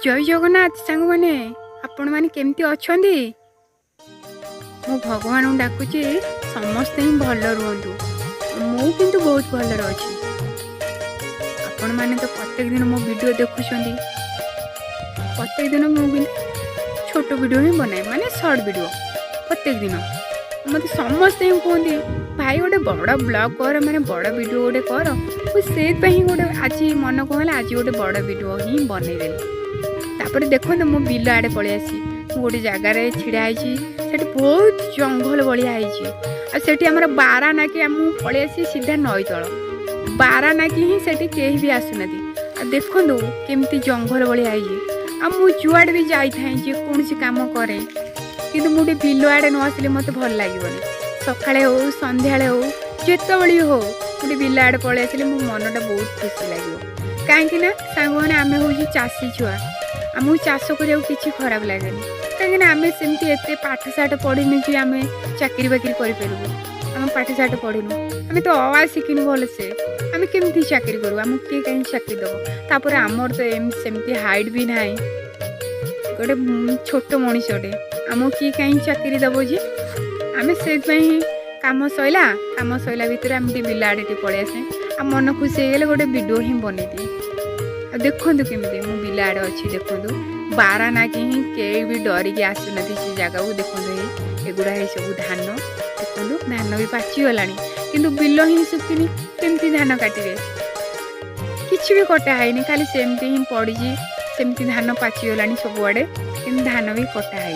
जय जगन्नाथ सांग मैंने आपण मैंने केमती अच्छा मु भगवान डाकुची समस्ते ही भल रुहतु मु किंतु बहुत भल अच्छी आपण मैंने तो प्रत्येक दिन मो वीडियो देखुं प्रत्येक दिन मुझे छोट वीडियो ही बनाए माने शॉर्ट वीडियो प्रत्येक दिन मत समस्ते ही कहते भाई गोटे बड़ ब्लॉग कर माने बड़ वीडियो गोटे कर से गोटे आज मन कहला आज गोटे बड़ वीडियो ही बनईदेली तापर देखो मो बिल आड़े पलि आसी गोटे जगार छिड़ा से बहुत जंगल भाई से आमर बारा नाकि पलि आसी सीधा नई तल बारा नाकि ही से कहीं भी आसुना देखु केमती जंगल भाई मु जुआड़े भी जाए कौन काम करे कि मुझे बिल आड़े न आसिले मत भल लगे सकाଳେ हो संध्या हो जिते बड़ी हो गोटे बिल आड़े पलि आसिले मो मनटा बहुत खुशी लगे कहीं सांग मैंने आम हूँ चाषी छुआ आमको चाष करा कि खराब लगे कहीं आम सेमती एत पाठशाठ पढ़ीनु कि आम चाकरी बाकरी करूँ आम पाठशाठ पढ़ीनु आम तो आ शिखिनु भलसे आम केमती चाकरी करूँ आम किए कहीं चाकरी दब तापर आमर तो सेमती हाइट भी ना गोटे छोट मनीषटे आम किए कहीं चाकरी दब जी आम से काम सैला भितर आम बिल आड़े पलि आसे आ मन खुशी हो गोटे वीडियो ही बनई दिए देखु केमी मु बिल आड़े अच्छी देखु बारा ना कि कई भी डरिकी आसुना से जगह को देखते एगुड़ा सब धान देखु धान भी पाचिगला कि बिल ही सुखिनी केमती धान काटे कि भी कटा है खाली सेमती ही पड़ी सेमती धान पाचिगला सबुआड़े कि धान भी कटा है।